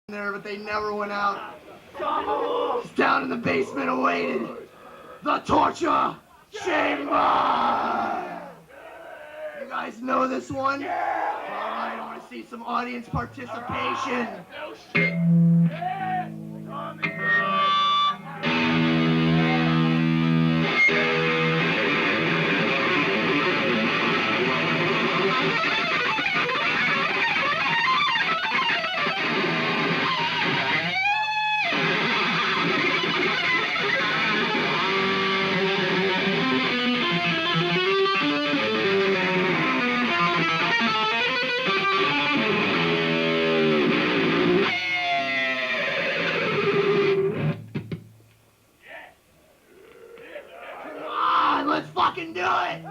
there, but they never went out. It's down in the basement awaited the torture chamber. You guys know this one? All right, I want to see some audience participation. Let's fucking do it!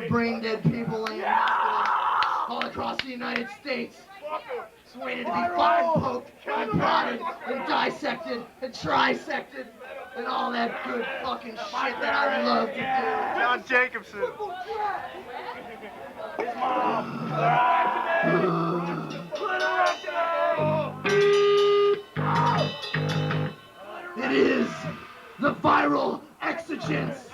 Brain-dead people laying in hospitals all across the United States, just waiting to be fucking poked and prodded and dissected and trisected and all that good fucking shit that I love to do. John Jacobson. His mom. It is the viral exigence.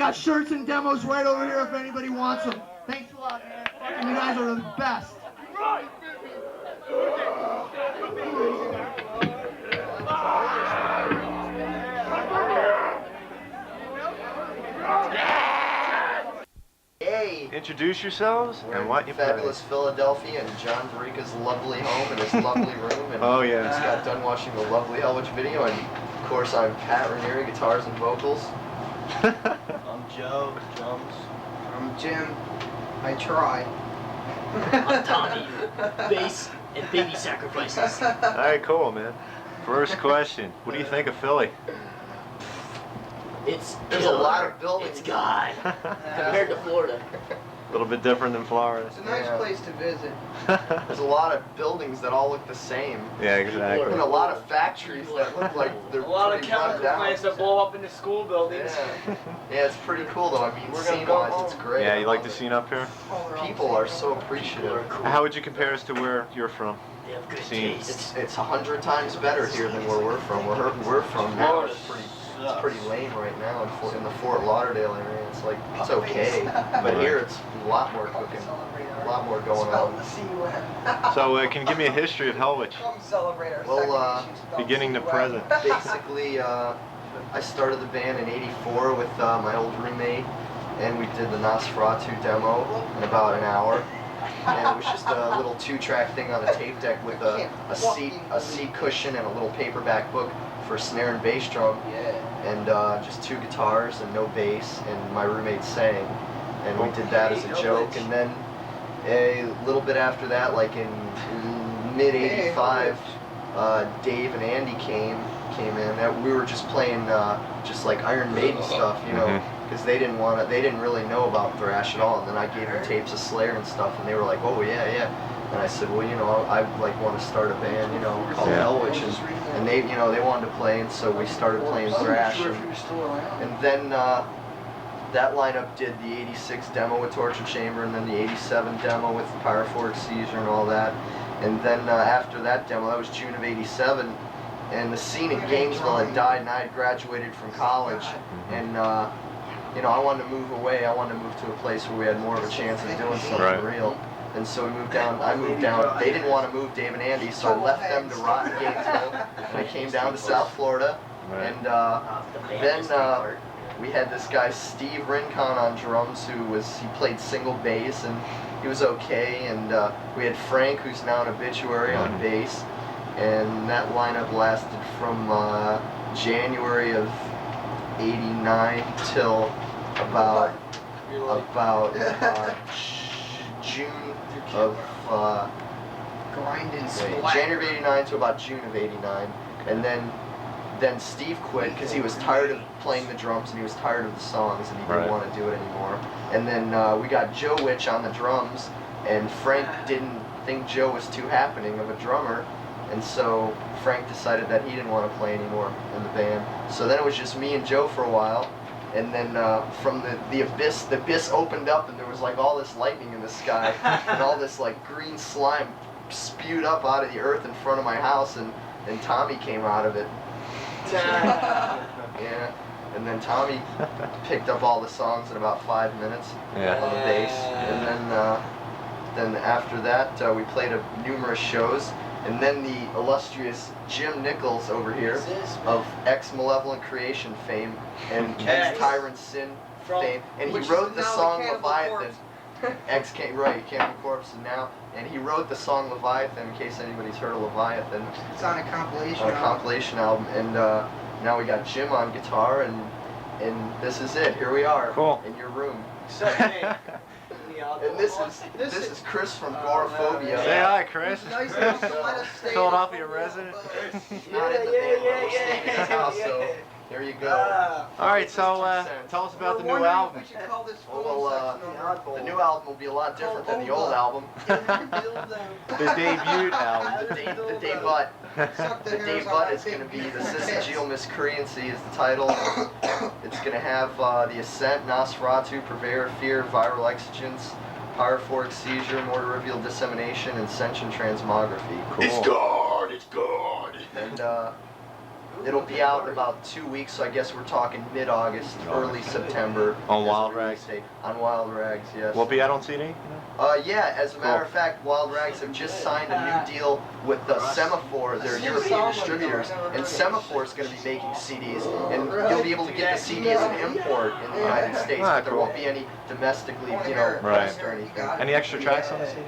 got shirts and demos right over here if anybody wants them. Thanks a lot, man. Fucking you guys are the best. Hey! Introduce yourselves and what you play. Fabulous Philadelphia and John Barrica's lovely home and his lovely room. And Oh, yeah. Just got done watching the lovely Hellwitch video, and of course I'm Pat Ranieri, guitars and vocals. I'm Joe, drums. I'm Jim. I try. I'm Tommy, bass and baby sacrifices. Alright, cool, man. First question. What do you think of Philly? It's There's killer. a lot of buildings. It's God. Compared to Florida. A little bit different than Florida. It's a nice Yeah. place to visit. There's a lot of buildings that all look the same. Yeah, exactly. And a lot of factories that look like they're A lot of pretty run chemical down. plants that blow up into school buildings. Yeah. Yeah, it's pretty cool though. I mean, We're gonna scene-wise, go it's home. great. Yeah, I you like love the it. scene up here? People are so appreciative. How would you compare us to where you're from? They have good Scene. taste. It's 100 times better here than where we're from. Where we're from now is it's pretty lame right now in the Fort Lauderdale area. It's like, it's okay. But here it's a lot more cooking, a lot more going on. So, can you give me a history of Hellwitch? Well, Beginning to present. basically, I started the band in '84 with my old roommate, and we did the Nosferatu demo in about an hour. And it was just a little 2-track thing on a tape deck with a seat cushion and a little paperback book for snare and bass drum, and just 2 guitars and no bass, and my roommate sang, and we did that as a joke. And then a little bit after that, like in mid '85, Dave and Andy came in, and we were just playing just like Iron Maiden stuff, you know, because they didn't really know about thrash at all. And then I gave them tapes of Slayer and stuff, and they were like, oh yeah. And I said, well, you know, I like want to start a band, you know, called Hellwitch, and they, you know, they wanted to play, and so we started playing thrash. And then that lineup did the '86 demo with Torture Chamber, and then the '87 demo with the Pyrophoric Seizure and all that. And then after that demo, that was June of '87, and the scene in Gainesville had died, and I had graduated from college, and you know, I wanted to move away. I wanted to move to a place where we had more of a chance of doing something real. And so we moved down. I moved down. They didn't want to move, Dave and Andy, so I left them to rot in Gainesville, and I came down to South Florida. And then we had this guy Steve Rincon on drums, he played single bass, and he was okay. And we had Frank, who's now an Obituary, on bass, and that lineup lasted from January of '89 till about June of January of '89 to about June of '89, and then Steve quit because he was tired of playing the drums and he was tired of the songs and he didn't want to do it anymore. And then we got Joe Witch on the drums, and Frank didn't think Joe was too happening of a drummer, and so Frank decided that he didn't want to play anymore in the band. So then it was just me and Joe for a while, and then from the abyss opened up, and there was like all this lightning in the sky and all this like green slime spewed up out of the earth in front of my house, and Tommy came out of it. Yeah, and then Tommy picked up all the songs in about 5 minutes on the bass, and then after that we played numerous shows, and then the illustrious Jim Nichols over here of Ex-Malevolent Creation fame and Ex-Tyrant Sin fame, and he wrote the song Leviathan. Cannibal Corpse now, and he wrote the song Leviathan, in case anybody's heard of Leviathan. It's on a compilation On a compilation album, and now we got Jim on guitar, and this is it. Here we are, in your room. And this is Chris from Gorephobia. Say hi, Chris. Nice enough to let us stay Philadelphia resident. Not in the band, but we're staying in his house, so here you go. All right, so tell us about the new album. The new album will be a lot different than the old album. The debut album. The debut. The debut is going to be The Syzygial Miscreancy is the title. It's going to have The Ascent, Nosferatu, Purveyor of Fear, Viral Exigence, Pyrophoric Seizure, Mortarivial Dissemination, and Sentient Transmography. Cool. It's God! It's God! And It'll be out in about 2 weeks, so I guess we're talking mid-August, early September. On as Wild the release Rags? date. On Wild Rags, yes. Will it be out on CD? Yeah, as a matter of fact, Wild Rags have just signed a new deal with Semaphore, their European distributors, and Semaphore's going to be making CDs, and you'll be able to get the CD as an import in the United States, Ah, but there cool. won't be any domestically, pressed or anything. Any extra tracks on the CD?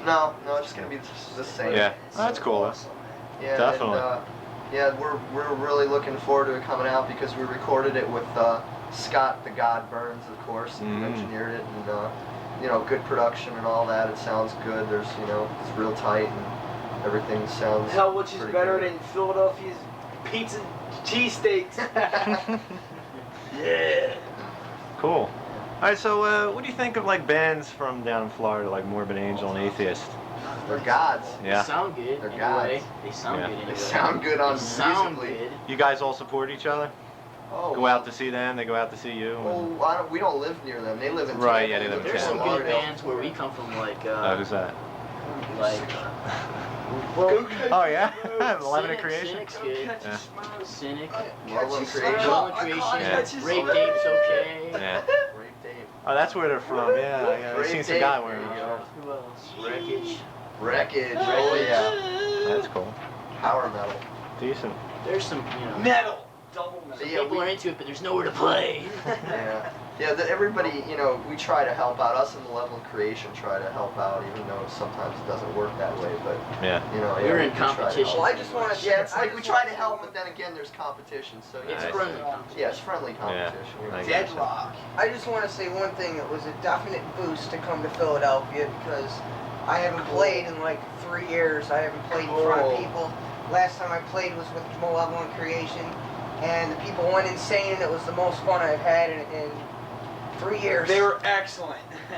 No, it's just going to be the same. Yeah, that's cool. Yeah, Definitely. And, yeah, we're really looking forward to it coming out because we recorded it with Scott the God Burns, of course, who engineered it, and good production and all that. It sounds good. There's it's real tight and everything sounds. Hellwitch is pretty better good. than Philadelphia's pizza cheesesteaks. Yeah. Cool. All right, so what do you think of like bands from down in Florida, like Morbid Angel and Atheist? They're gods. Yeah. They sound good. They're Anyway. gods. They sound Yeah. good anyway. They sound good on They sound musically. good. You guys all support each other? Oh, Go out to see them. They go out to see you. Oh, we don't live near them. They live in Right, Tampa. yeah, they live in There's some Tampa. good bands where we come from, like Who's that? like Oh yeah, Lebanon Creation. Cynic's good. Yeah. Cynic. Marlon Creation. Rolling Creation. Yeah. Rape Dave's okay. Yeah. Great Dave. Oh, that's where they're from. Yeah. I've Great seen some Dave. guy wearing There you them. go. Who else? Wreckage. Wreckage. Oh yeah. That's cool. Power metal. Decent. There's some, Metal. Double metal. Yeah, people are into it, but there's nowhere to play. Yeah, everybody, we try to help out. Us in Malevolent Creation try to help out, even though sometimes it doesn't work that way. But Yeah. We're we in try to help. competition. Well, I just want to. Yeah, it's like we try to help, but then again, there's competition. So It's Nice. friendly competition. yeah, it's friendly competition. I gotcha. Deadlock. I just want to say one thing. It was a definite boost to come to Philadelphia because I haven't played in like 3 years. I haven't played in front of Cool. people. Last time I played was with Malevolent Creation, and the people went insane, and it was the most fun I've had in 3 years. They were excellent.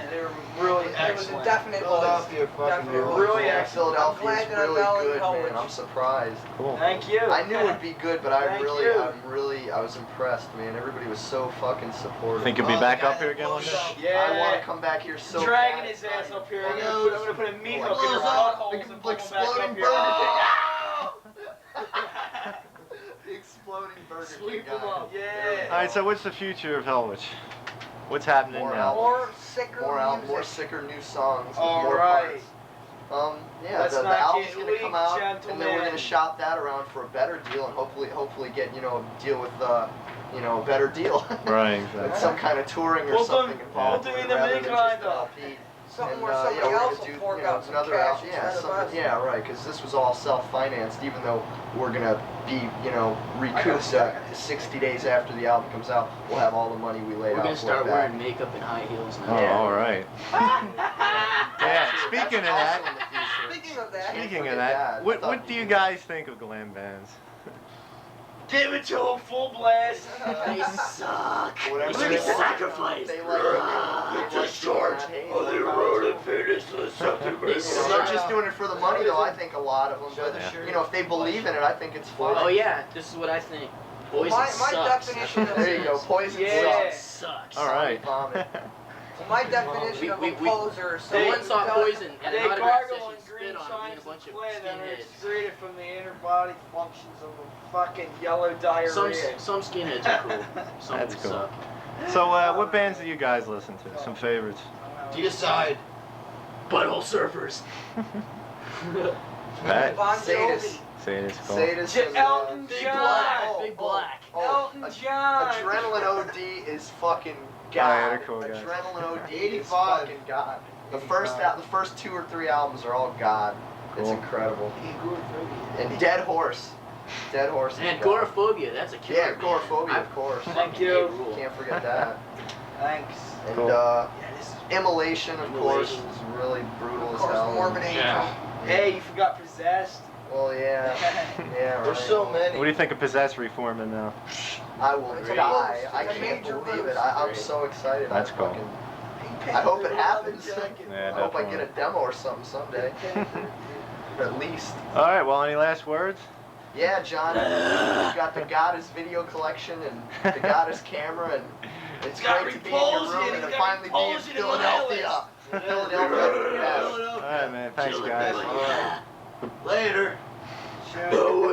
They were really It was a excellent. definite Philadelphia buzz. fucking Definite rules. buzz. Really Yeah, excellent. Philadelphia I'm is glad that I'm really now in good, man. Hellwitch. I'm surprised. Cool. Thank you. I knew it'd be good, but Thank you. I was impressed, man. Everybody was so fucking supportive. Think you'll be back up here again one day? Yeah. I want to come back here so Dragging bad. his ass up here. I I'm know. gonna put a meat Like, hook in his oh, buttholes like and pull him back exploding up here. Burger King. The exploding Burger King Sweep him guy. up. Yeah. All right, so what's the future of Hellwitch? What's happening More now? More sicker More music. sicker new songs with All more right. parts. Yeah, Let's the not album's get gonna come leaked, out, and then we're gentlemen. gonna shop that around for a better deal, and hopefully get a deal with a better deal. Right, With exactly. some kind of touring or We'll something do- involved. we'll do with it the rather big than just line, an though. LP. Something And, where somebody yeah, we're else gonna will do, fork out some another cash album. Yeah, instead of us. yeah, right. Because this was all self-financed, even though we're gonna be, recouped 60 days after the album comes out. We'll have all the money we laid We're out gonna for start it back. wearing makeup and high heels Oh, now. Yeah. all right. Yeah, speaking of that, Speaking of that, speaking forget of that, that. what do you guys think of glam bands? Give it to him full blast. They suck. Whatever They they should be want. sacrificed. They like The short. Oh, they're rolling finish the They're just doing it for the money, though. I think a lot of them. But Yeah. if they believe in it, I think it's fun. Oh yeah, this is what I think. Poison my sucks. definition of There you go. Poison Yeah. Sucks. All right. Vomit. my definition of a we- poser is Someone someone saw who does- poison and They an autograph gargle in session green spit on me and a shines bunch and of play that are skinheads. excreted from the inner body functions of a fucking yellow diarrhea. Some skinheads are cool. Some That's people cool. suck. So, what bands do you guys listen to? Some favorites? Decide. Butthole surfers. Pat? Bon Sadist. Jovi. Say it is cool. Sadist. J- and, Elton Big John. black. Big black. Elton John. Adrenaline OD is fucking Oh, god. yeah, they're cool guys. Adrenaline OD is 85. fucking god. The first 2 or 3 albums are all god. It's Cool. incredible. And Dead Horse. Dead Horse. is And god. Agoraphobia, that's a killer. Yeah, band. Agoraphobia, I of course. Thank you. rule. Can't forget that. Thanks. And Cool. Immolation, of course, Immolation. is really brutal Of as course, hell. Morbid Angel. Yeah. Hey, you forgot Possessed. Well, yeah. Yeah, right. There's so many. What do you think of Possessed reforming now? I will It's a die. boost. I It's a can't major believe boost. it. I'm so excited. That's I cool. fucking- I hope it happens. Yeah, I hope I definitely. get a demo or something someday. At least. All right, well, any last words? Yeah, John. We've got the Goddess video collection and the Goddess camera, and it's Got great to be in your repulsion, room and he's to got finally be in repulsion in Philadelphia. Philadelphia. Yes. All right, man. Thanks, guys. Later. Later. Go